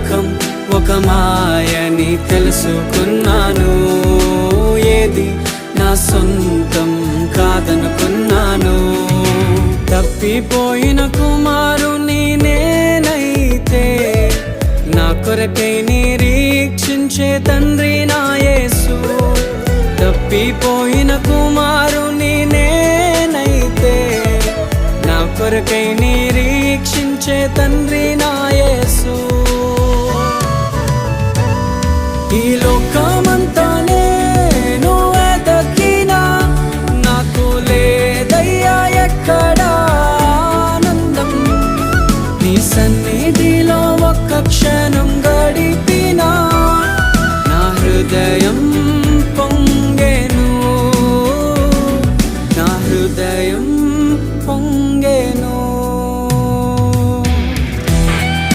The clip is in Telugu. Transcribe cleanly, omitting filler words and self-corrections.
లోకం ఒక మాయని తెలుసుకున్నాను. ఏది నా సొంతం కాదనుకున్నాను. తప్పిపోయిన కుమారుని నేనైతే నా కొరకై నిరీక్షించే తండ్రి నా యేసు. తప్పిపోయిన కుమారుని నేనైతే నా కొరకై నిరీక్షించే తండ్రి నా